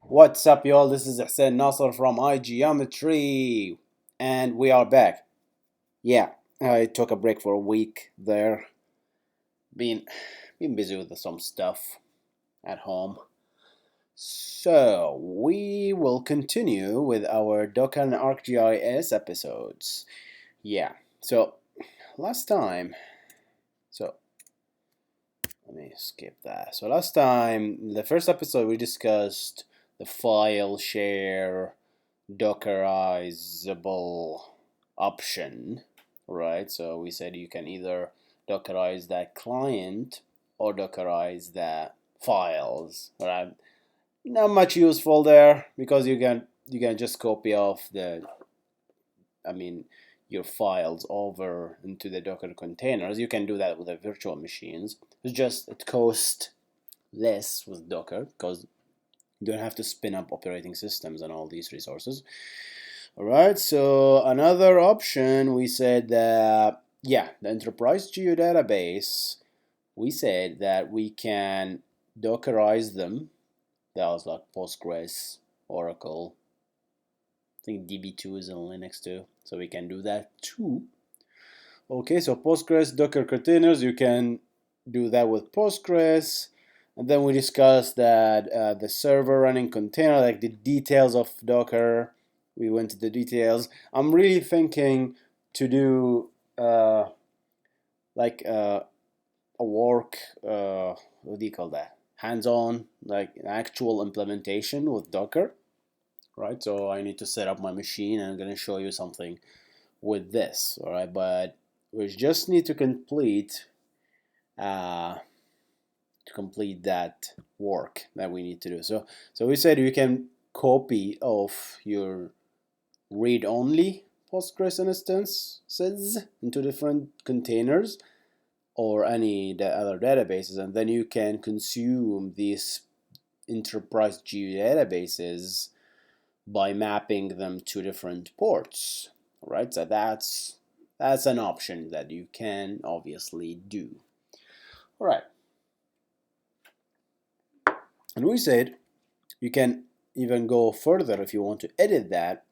What's up, y'all? This is Hussein Nasser from iGeometry, and we are back. Yeah, I took a break for a week there. Been been busy with some stuff at home. So we will continue with our Docker and ArcGIS episodes. Yeah. So last time, so let me skip that. So last time, the first episode, we discussed the file share dockerizable option, right? So we said you can either dockerize that client or dockerize the files, right? Not much useful there because you can just copy off I mean your files over into the Docker containers. You can do that with the virtual machines. It costs less with Docker because you don't have to spin up operating systems and all these resources. All right, so another option we said that, yeah, the enterprise geodatabase, we said that we can dockerize them. That was like Postgres, Oracle. I think DB2 is in Linux too, so we can do that too. Okay, so Postgres Docker containers, you can do that with Postgres. And then we discussed that the server running container, like the details of Docker. We went to the details. I'm really thinking to do like a work, what do you call that? Hands-on, like an actual implementation with Docker, right? So I need to set up my machine, and I'm going to show you something with this, all right? But we just need uh, to complete that work that we need to do. So we said you can copy of your read-only Postgres instances into different containers or any other databases, and then you can consume these enterprise geodatabases by mapping them to different ports. Right, so that's an option that you can obviously do. All right, and we said you can even go further if you want to edit that.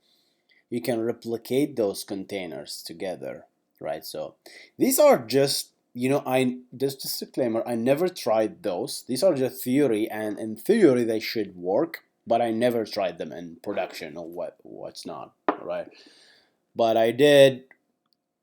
You can replicate those containers together, right? So these are just, I just a disclaimer, I never tried those. These are just theory, and in theory they should work, but I never tried them in production or what's not, right? But I did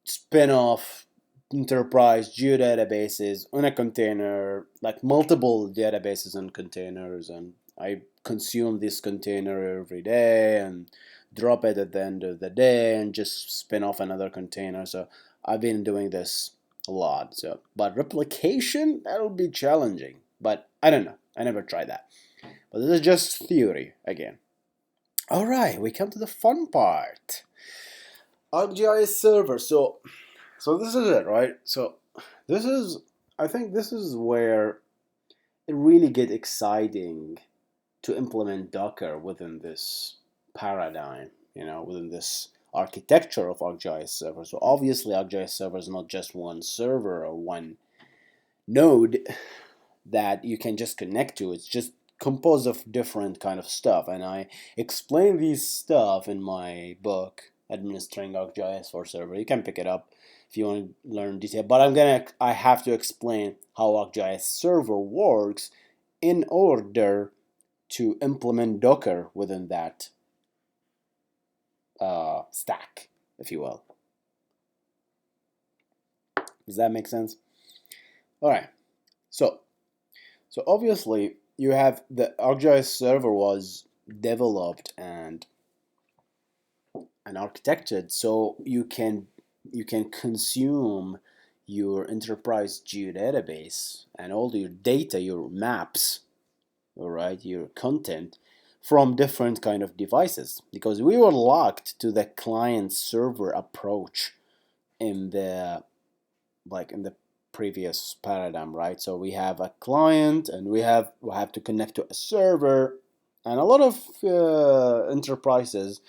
spin off enterprise geodatabases on a container, like multiple databases and containers, and I consume this container every day and drop it at the end of the day and just spin off another container. So I've been doing this a lot. So, but replication, that'll be challenging. But I don't know. I never tried that. But this is just theory again. All right, we come to the fun part. ArcGIS Server. So this is it, right? So this is, I think this is where it really gets exciting to implement Docker within this paradigm, within this architecture of ArcGIS Server. So obviously ArcGIS Server is not just one server or one node that you can just connect to. It's just composed of different kind of stuff, and I explain these stuff in my book, Administering ArcGIS for Server. You can pick it up if you want to learn detail, but I have to explain how ArcGIS Server works in order to implement Docker within that stack, if you will. Does that make sense? All right. So obviously you have the ArcGIS Server was developed and architected so you can consume your enterprise geodatabase and all your data, your maps, all right, your content from different kind of devices, because we were locked to the client server approach in the previous paradigm, right? So we have a client and we have to connect to a server, and a lot of enterprises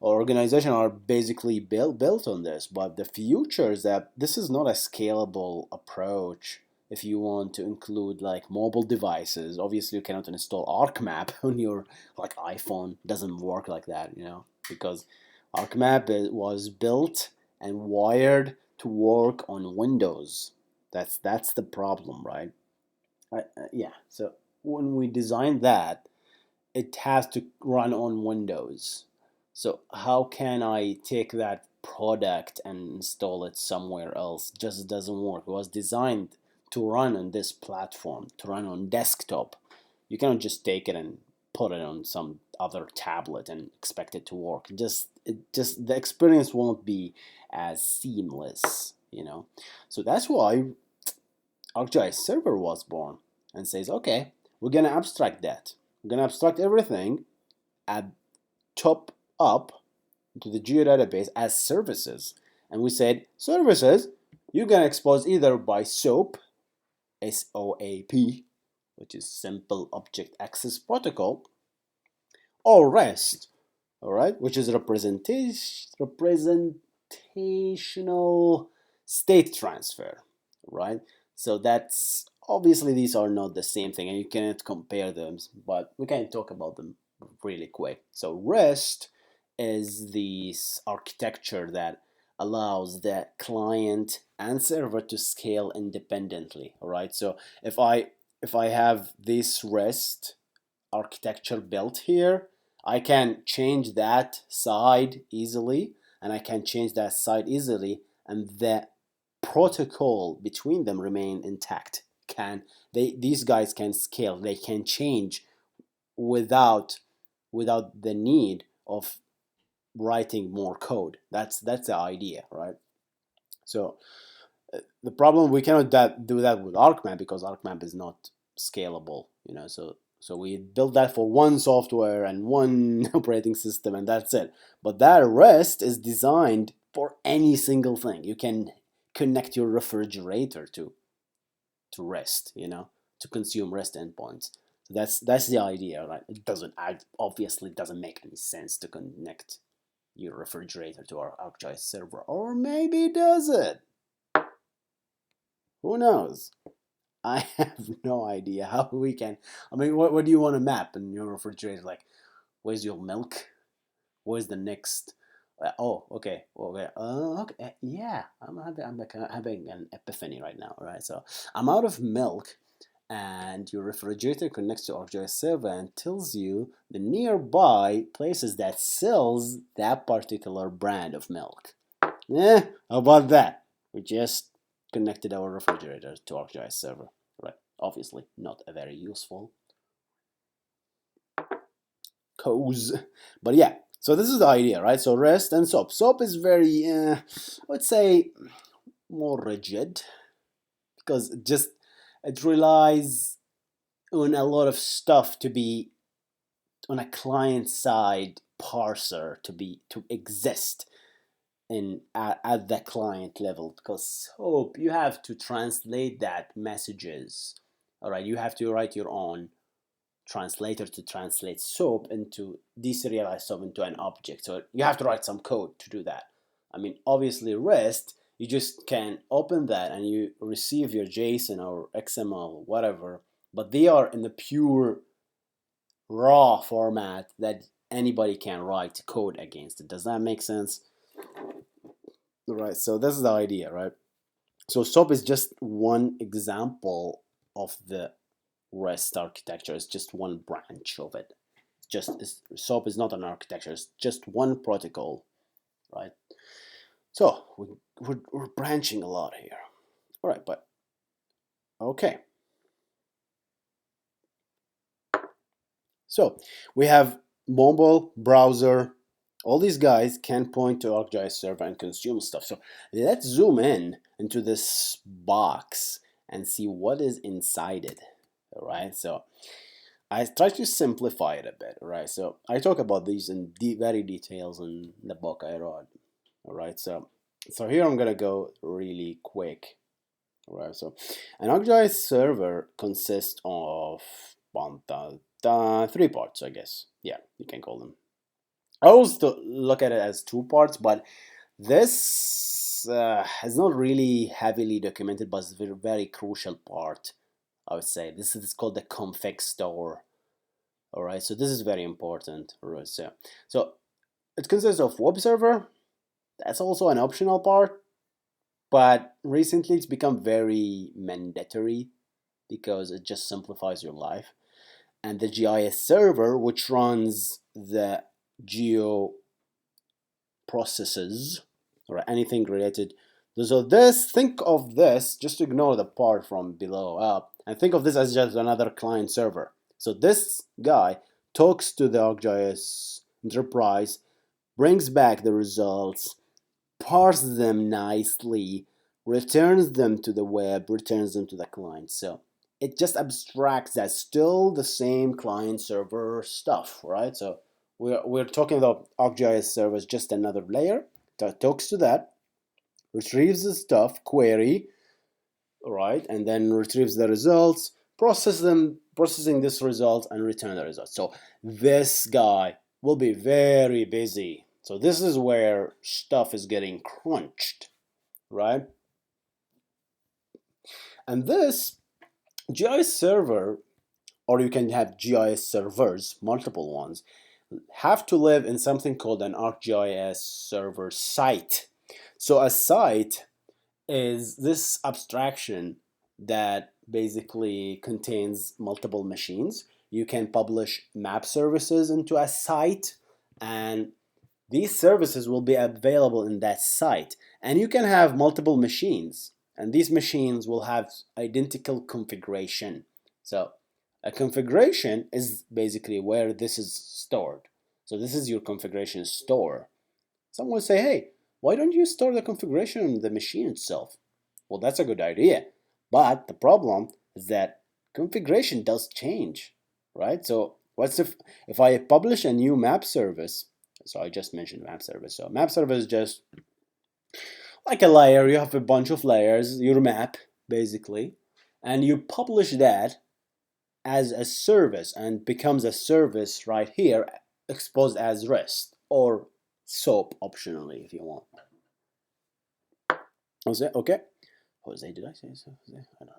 or organizations are basically built on this. But the future is that this is not a scalable approach if you want to include like mobile devices. Obviously you cannot install ArcMap on your like iPhone. It doesn't work like that, because ArcMap was built and wired to work on Windows. That's the problem, right? Yeah. So when we designed that, it has to run on Windows. So how can I take that product and install it somewhere else? Just doesn't work. It was designed to run on this platform, to run on desktop. You cannot just take it and put it on some other tablet and expect it to work. Just the experience won't be as seamless. So that's why ArcGIS Server was born and says, okay, we're gonna abstract that. We're gonna abstract everything at top up to the geodatabase as services. And we said, services, you can expose either by SOAP, SOAP, which is Simple Object Access Protocol, or REST, all right, which is representational state transfer, right? So that's obviously these are not the same thing, and you cannot compare them, but we can talk about them really quick. So REST is this architecture that allows the client and server to scale independently. All right. So if I have this REST architecture built here, I can change that side easily, and I can change that side easily, and the protocol between them remain intact. These guys can scale, they can change without the need of writing more code. That's the idea, right? So the problem, we cannot do that with ArcMap because ArcMap is not scalable, so we built that for one software and one operating system, and that's it. But that REST is designed for any single thing. You can connect your refrigerator to REST, to consume REST endpoints. So that's the idea, right? Obviously doesn't make any sense to connect your refrigerator to our ArcGIS server, or maybe does it? Who knows? I have no idea how we can. I mean, what do you want to map in your refrigerator? Like, where's your milk? Where's the next? Oh, okay, okay, okay. Yeah, I'm having an epiphany right now. Right, so I'm out of milk, and your refrigerator connects to ArcGIS server and tells you the nearby places that sells that particular brand of milk. How about that? We just connected our refrigerator to ArcGIS server. Right. Obviously not a very useful cause. But yeah, so this is the idea, right? So REST and SOAP. SOAP is very, I would say, more rigid because it relies on a lot of stuff to be on a client side parser to exist at the client level, because SOAP, you have to translate that messages. All right, you have to write your own translator to translate SOAP into deserialize SOAP into an object. So you have to write some code to do that. I mean, obviously REST, you just can open that and you receive your JSON or XML, whatever, but they are in the pure raw format that anybody can write code against it. Does that make sense? Right, so this is the idea, right? So SOAP is just one example of the REST architecture. It's just one branch of it. SOAP is not an architecture. It's just one protocol, right? So we're branching a lot here. All right, but okay. So we have mobile browser. All these guys can point to ArcGIS server and consume stuff. So let's zoom in into this box and see what is inside it. All right, so I try to simplify it a bit. All right, so I talk about these in very details in the book I wrote. All right, so here I'm gonna go really quick. All right, so an ArcGIS server consists of 3 parts, I guess. Yeah, you can call them. I always look at it as 2 parts, but This is not really heavily documented, but it's a very, very crucial part, I would say. This is called the config store. All right, so this is very important. All right, so it consists of web server. That's also an optional part, but recently it's become very mandatory because it just simplifies your life. And the GIS server, which runs the geo processes or anything related. So think of this, just ignore the part from below up, and think of this as just another client server. So this guy talks to the ArcGIS enterprise, brings back the results, parses them nicely, returns them to the web, returns them to the client. So it just abstracts that, still the same client server stuff, right? So we're talking about ArcGIS servers, just another layer that talks to that, retrieves the stuff, query, right, and then retrieves the results, processing this result, and return the results. So this guy will be very busy. So this is where stuff is getting crunched, right? And this GIS server, or you can have GIS servers, multiple ones, have to live in something called an ArcGIS server site. So a site is this abstraction that basically contains multiple machines. You can publish map services into a site, and these services will be available in that site. And you can have multiple machines, and these machines will have identical configuration. So a configuration is basically where this is stored. So this is your configuration store. Someone will say, hey, why don't you store the configuration on the machine itself? Well, that's a good idea. But the problem is that configuration does change, right? So what's if I publish a new map service? So I just mentioned map service. So map service is just like a layer. You have a bunch of layers, your map, basically, and you publish that as a service and becomes a service right here, exposed as REST or SOAP optionally if you want. Jose, okay? Jose, did I say so? Jose? I don't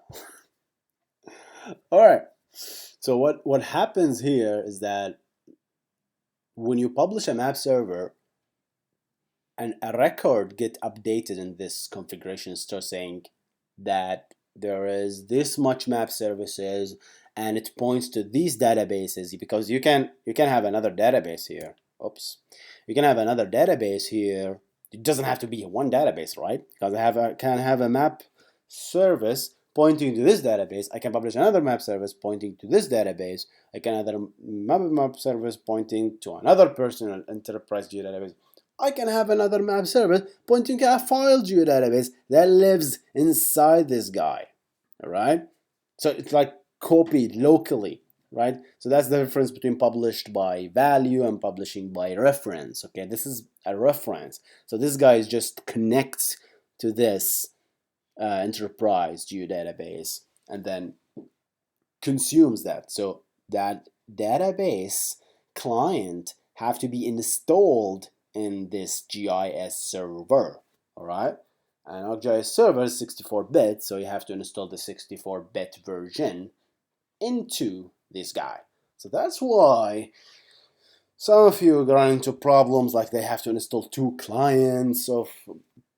know. All right. So what happens here is that when you publish a map server, and a record get updated in this configuration store saying that there is this much map services, and it points to these databases, because you can have another database here. Oops, you can have another database here. It doesn't have to be one database, right? Because I can have a map service pointing to this database. I can publish another map service pointing to this database. I can have another map service pointing to another personal enterprise geodatabase. I can have another map service pointing to a file geodatabase that lives inside this guy. All right? So it's like copied locally, right? So that's the difference between published by value and publishing by reference. Okay, this is a reference. So this guy just connects to this enterprise geodatabase and then consumes that. So that database client have to be installed in this GIS server, all right? And ArcGIS server is 64-bit, so you have to install the 64-bit version into this guy. So that's why some of you run into problems like they have to install 2 clients of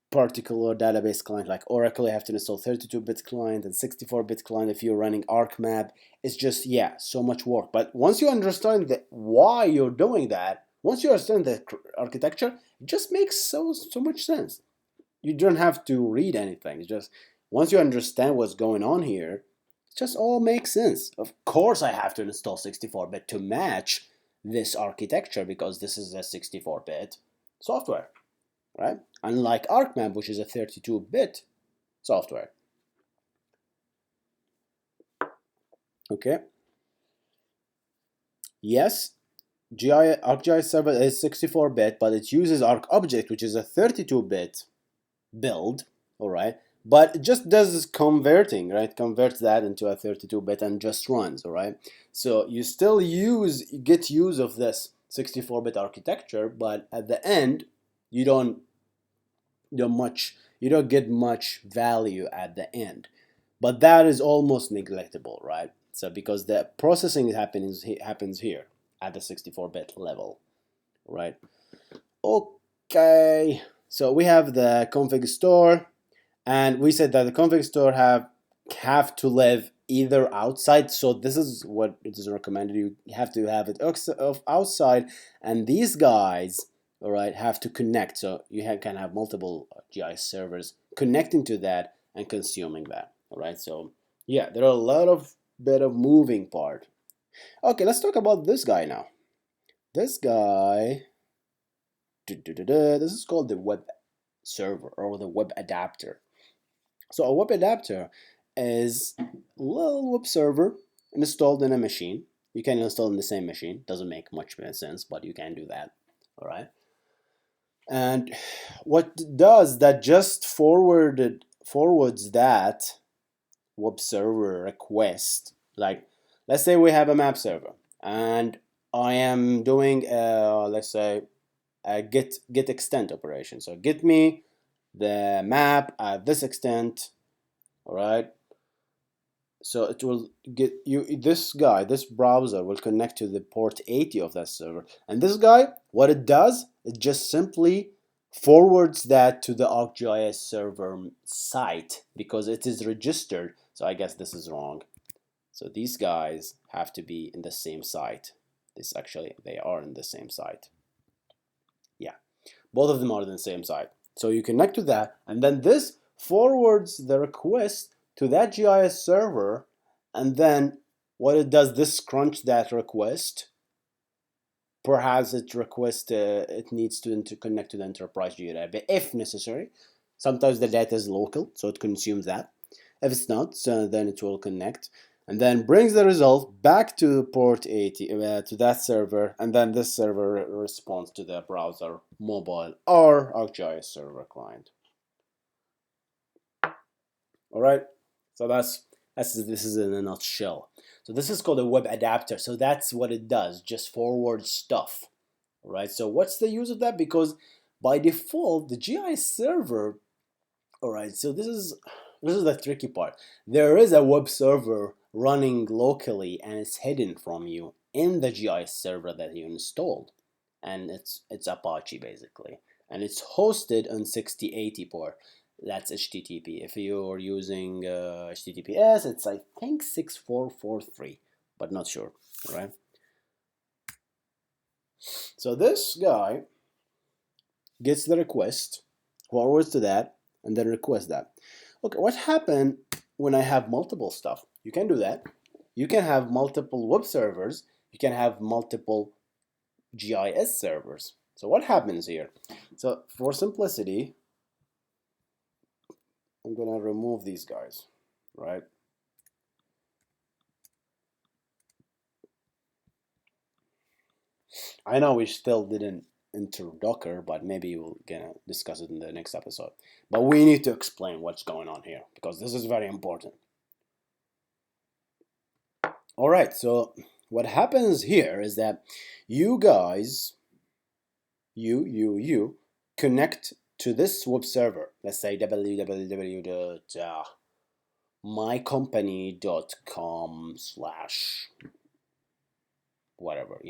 particular database client. Like Oracle, you have to install 32-bit client and 64-bit client if you're running ArcMap. It's just, yeah, so much work. But once you understand why you're doing that, once you understand the architecture, it just makes so much sense. You don't have to read anything. It's just, once you understand what's going on here, it just all makes sense. Of course I have to install 64-bit to match this architecture because this is a 64-bit software, right? Unlike ArcMap, which is a 32-bit software. Okay. Yes, ArcGIS Server is 64-bit, but it uses ArcObject, which is a 32-bit build, all right? But it just does converting, right? Converts that into a 32-bit and just runs, all right? So you still get use of this 64-bit architecture, but at the end, you don't you don't get much value at the end. But that is almost neglectable, right? So because the processing happens here at the 64-bit level, right? Okay, so we have the config store, and we said that the config store have to live either outside. So this is what it is recommended. You have to have it outside, and these guys, all right, have to connect. So you can have multiple GIS servers connecting to that and consuming that. All right, so yeah, there are a lot of bit of moving part. Okay, let's talk about this guy now. This guy, this is called the web server or the web adapter. So a web adapter is a little web server installed in a machine. You can install in the same machine. Doesn't make much sense, but you can do that. All right. And what it does that just forwards that web server request. Like, let's say we have a map server, and I am doing let's say a get extent operation. So get me the map at this extent. All right. So it will get you this browser will connect to the port 80 of that server. And this guy, what it does, it just simply forwards that to the ArcGIS server site because it is registered. So I guess this is wrong. So these guys have to be in the same site. They are in the same site. Yeah, both of them are in the same site. So you connect to that, and then this forwards the request to that GIS server, and then what it does, this crunch that request. Perhaps it needs to interconnect to the enterprise database if necessary. Sometimes the data is local, so it consumes that. If it's not, so then it will connect and then brings the result back to port 80 to that server, and then this server responds to the browser, mobile, or ArcGIS server client. All right, so this is in a nutshell. So this is called a web adapter. So that's what it does, just forward stuff. All right, so what's the use of that? Because by default, the GIS server, all right, so this is the tricky part. There is a web server running locally, and it's hidden from you in the GIS server that you installed, and it's Apache basically, and it's hosted on 6080 port. That's HTTP. If you're using HTTPS, it's I think 6443, but not sure. All right. So this guy gets the request, forwards to that, and then requests that. Okay, what happened when I have multiple stuff? You can do that. You can have multiple web servers. You can have multiple GIS servers. So what happens here? So for simplicity, I'm gonna remove these guys, right? I know we still didn't enter Docker, but maybe we'll gonna discuss it in the next episode. But we need to explain what's going on here because this is very important. All right, so what happens here is that you guys, you connect to this web server. Let's say www.mycompany.com/ whatever,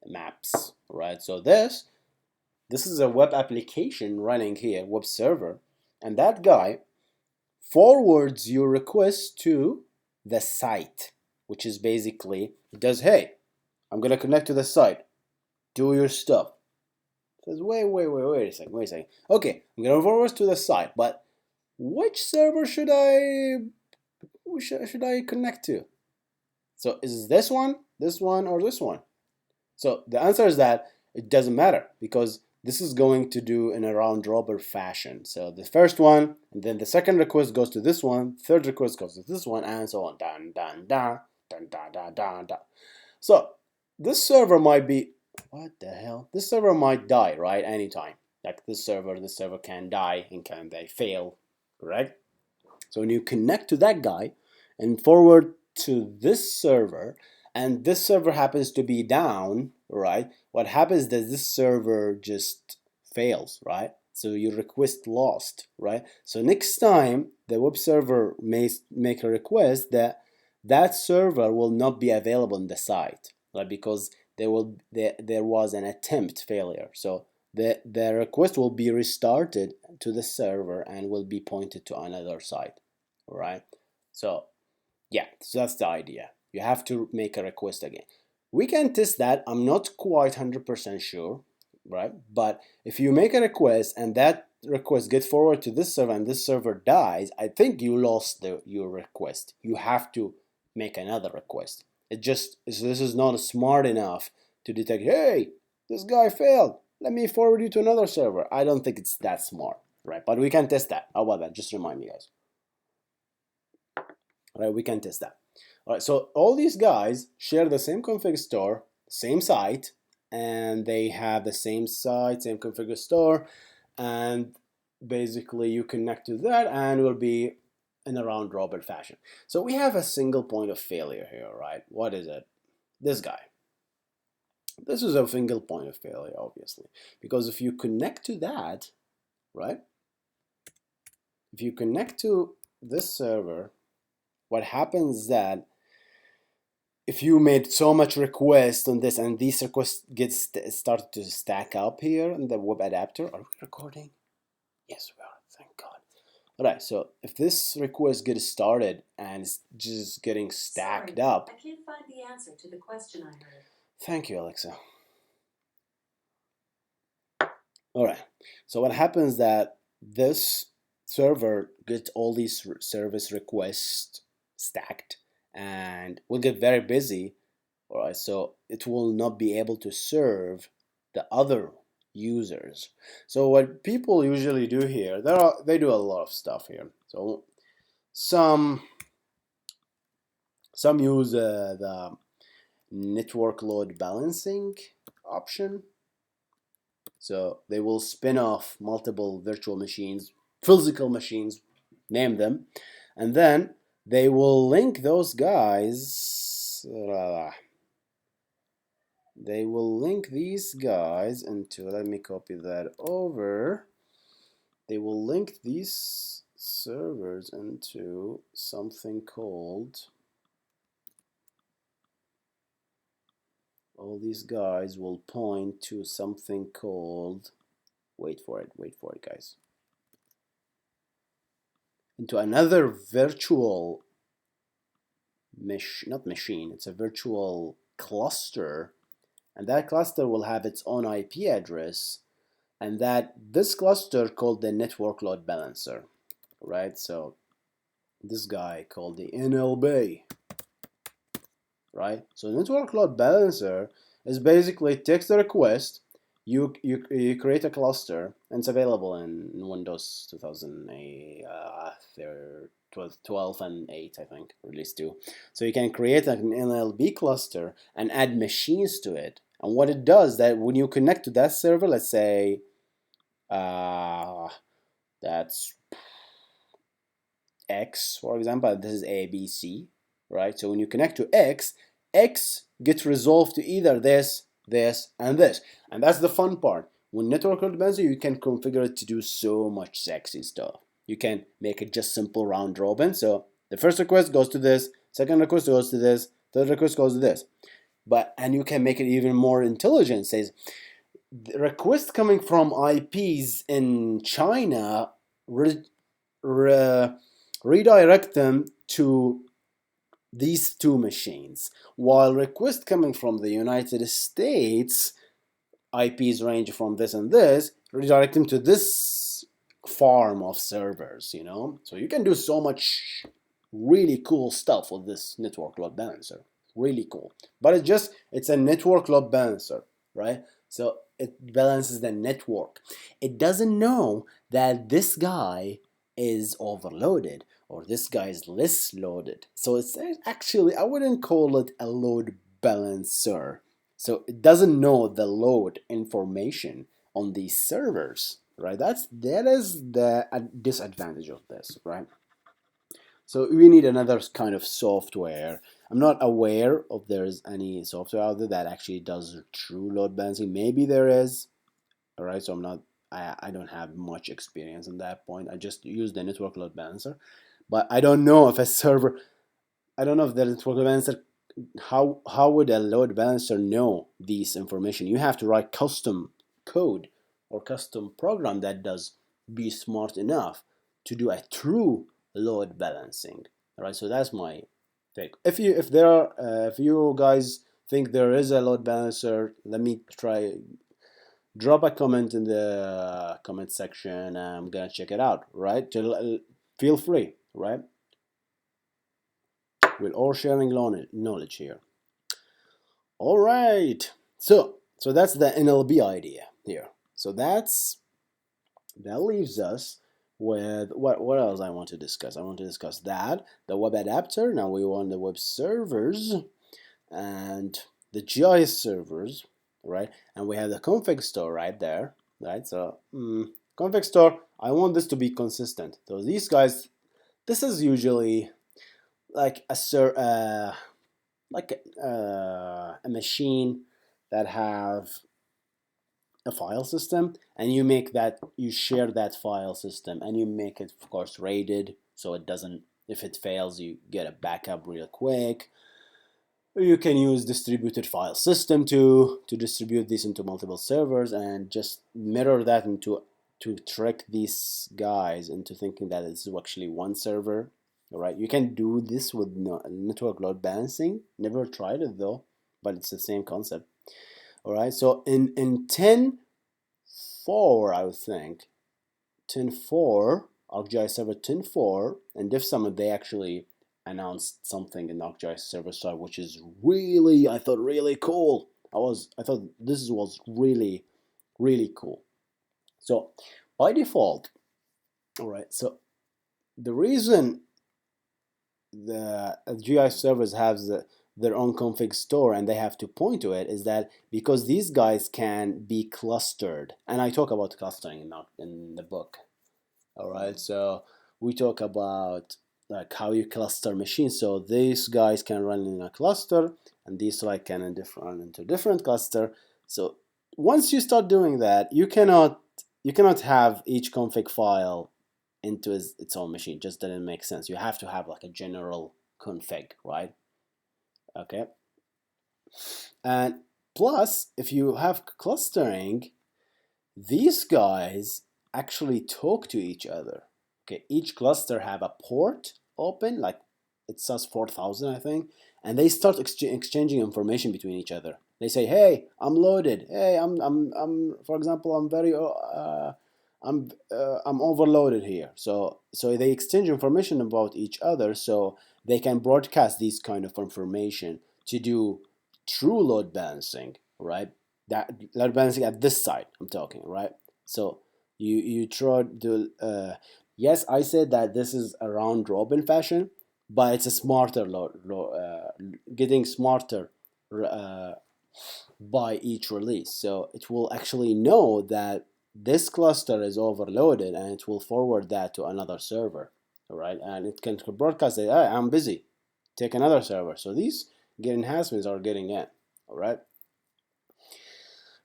maps, right? So this is a web application running here, web server, and that guy forwards your request to the site, which is basically, it does, hey, I'm gonna connect to the site, do your stuff. It says, wait a second. Okay, I'm gonna forward to the site, but which server should I connect to? So is this one, or this one? So the answer is that it doesn't matter because this is going to do in a round robin fashion. So the first one, and then the second request goes to this one, third request goes to this one, and so on. So this server might be, what the hell? This server might die, right? Anytime. Like this server can die and can they fail, correct? So when you connect to that guy and forward to this server, and this server happens to be down, right? What happens is this server just fails, right? so your request lost, right? So next time the web server may make a request, that server will not be available on the site, right? Because there was an attempt failure. So the request will be restarted to the server and will be pointed to another site, right? So yeah, so that's the idea. You have to make a request again. We can test that. I'm not quite 100% sure, right? But if you make a request and that request gets forwarded to this server and this server dies, I think you lost your request. You have to make another request. This is not smart enough to detect, hey, this guy failed. Let me forward you to another server. I don't think it's that smart, right? But we can test that. How about that? Just remind me, guys. All right, we can test that. All right, so all these guys share the same config store, same site, and they have the same site, same config store, and basically you connect to that and it will be in a round robin fashion. So we have a single point of failure here, right? What is it? This guy. This is a single point of failure, obviously, because if you connect to that, right? If you connect to this server, what happens is that if you made so much request on this and these requests started to stack up here in the web adapter, are we recording? Yes, we are, thank God. All right, so if this request gets started and it's just getting stacked up. I can't find the answer to the question I heard. Thank you, Alexa. All right, so what happens that this server gets all these service requests stacked and will get very busy. All right, so it will not be able to serve the other users. So what people usually do here, they do a lot of stuff here. So some use the network load balancing option. So they will spin off multiple virtual machines, physical machines, name them, and then they will link those guys. They will link these guys into, let me copy that over. They will link these servers into something called, all these guys will point to something called, wait for it guys, into another virtual not machine, it's a virtual cluster, and that cluster will have its own IP address, and this cluster called the network load balancer, right? So this guy called the NLB, right? So network load balancer is basically takes the request, you create a cluster, and it's available in Windows 2008, 12 and 8, I think, release 2. So you can create an NLB cluster and add machines to it. And what it does, that when you connect to that server, let's say that's X, for example, this is ABC, right? So when you connect to X gets resolved to either this, and this. And that's the fun part. When network load balancer, you can configure it to do so much sexy stuff. You can make it just simple round robin. So the first request goes to this, second request goes to this, third request goes to this. And you can make it even more intelligent. It says the request coming from IPs in China, redirect them to these two machines, while requests coming from the United States, IPs range from this and this, redirect them to this farm of servers, you know? So you can do so much really cool stuff with this network load balancer. Really cool. But it's a network load balancer, right? So it balances the network. It doesn't know that this guy is overloaded or this guy is less loaded. So it's actually, I wouldn't call it a load balancer. So it doesn't know the load information on these servers, right? That is the disadvantage of this, right? So we need another kind of software. I'm not aware of there's any software out there that actually does true load balancing. Maybe there is, all right? So I'm not I don't have much experience in that point. I just use the network load balancer, but I don't know if a server, I don't know if the network load balancer, how would a load balancer know this information? You have to write custom code or custom program that does be smart enough to do a true load balancing. All right, so that's my take. If you guys think there is a load balancer, let me try. Drop a comment in the comment section. I'm gonna check it out. Right, feel free. Right, we're all sharing knowledge here. All right. So that's the NLB idea here. So that leaves us with what else I want to discuss. I want to discuss that the web adapter. Now we want the web servers and the GIS servers, right? And we have the config store right there, right? So config store. I want this to be consistent. So these guys, this is usually like a machine that have a file system, and you share that file system, and you make it, of course, rated, so it doesn't, if it fails, you get a backup real quick. You can use distributed file system to distribute this into multiple servers and just mirror that into to trick these guys into thinking that it's actually one server. All right, you can do this with network load balancing. Never tried it though, but it's the same concept. All right, so in 10.4, I would think 10.4, ArcGIS Server 10.4, and Diff Summit, they actually announced something in ArcGIS Server side, which is really, I thought, really cool. I thought this was really, really cool. So by default, all right. So the reason the GIS servers have their own config store and they have to point to it is that because these guys can be clustered, and I talk about clustering in the book. All right, so we talk about like how you cluster machines. So these guys can run in a cluster, and these like can run into different cluster. So once you start doing that, you cannot have each config file into its own machine. Just didn't make sense. You have to have like a general config, right? Okay. And plus, if you have clustering, these guys actually talk to each other. Okay, each cluster have a port open, like it says 4,000, I think, and they start exchanging information between each other. They say, "Hey, I'm loaded. Hey, for example, I'm overloaded here." So they exchange information about each other, so they can broadcast these kind of information to do true load balancing, right? That load balancing at this side, I'm talking, right? So you try to yes, I said that this is a round robin fashion, but it's a smarter getting smarter uh, by each release. So it will actually know that this cluster is overloaded, and it will forward that to another server, all right? And it can broadcast it, hey, I'm busy, take another server. So these get enhancements are getting in, all right?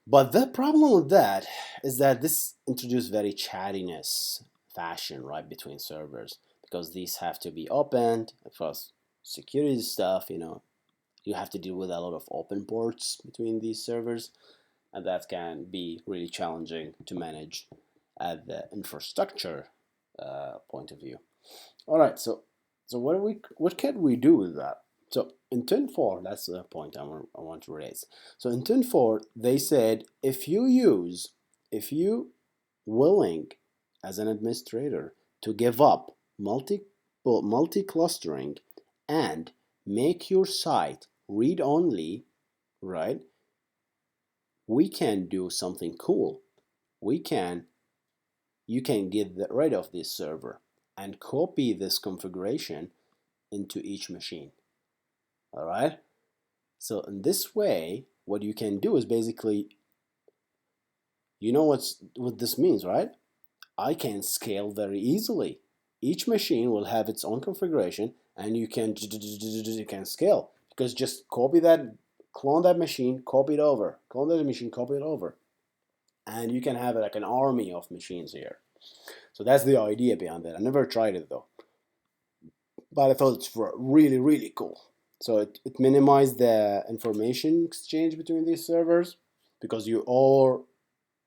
But the problem with that is that this introduced very chattiness fashion, right, between servers, because these have to be opened across security stuff. You have to deal with a lot of open ports between these servers, and that can be really challenging to manage at the infrastructure point of view. All right, so what can we do with that? So in 10.4, that's the point I want to raise. So in 10.4, they said if you willing as an administrator to give up multi-clustering and make your site read only, right? We can do something cool. You can get rid of this server and copy this configuration into each machine. All right. So in this way, what you can do is basically, you know what this means, right? I can scale very easily. Each machine will have its own configuration, and you can scale because just copy that, clone that machine, copy it over, clone that machine, copy it over. and you can have like an army of machines here. So that's the idea behind that. I never tried it though, but I thought it's really, really cool. So it minimizes the information exchange between these servers because you all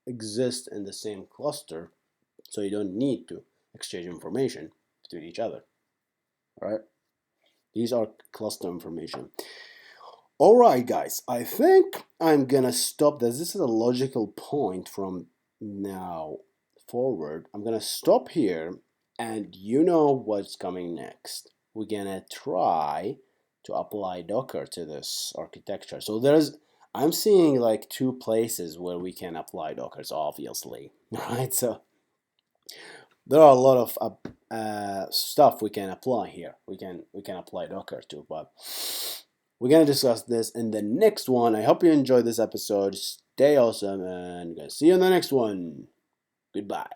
exist in the same cluster, so you don't need to exchange information between each other. All right? These are cluster information. All right, guys, I think I'm gonna stop this. This is a logical point from now forward. I'm gonna stop here, and you know what's coming next. We're gonna try to apply Docker to this architecture. So I'm seeing like two places where we can apply Dockers, obviously, right? So there are a lot of stuff we can apply here. We can apply Docker to, but we're gonna discuss this in the next one. I hope you enjoyed this episode. Stay awesome, and gonna see you in the next one. Goodbye.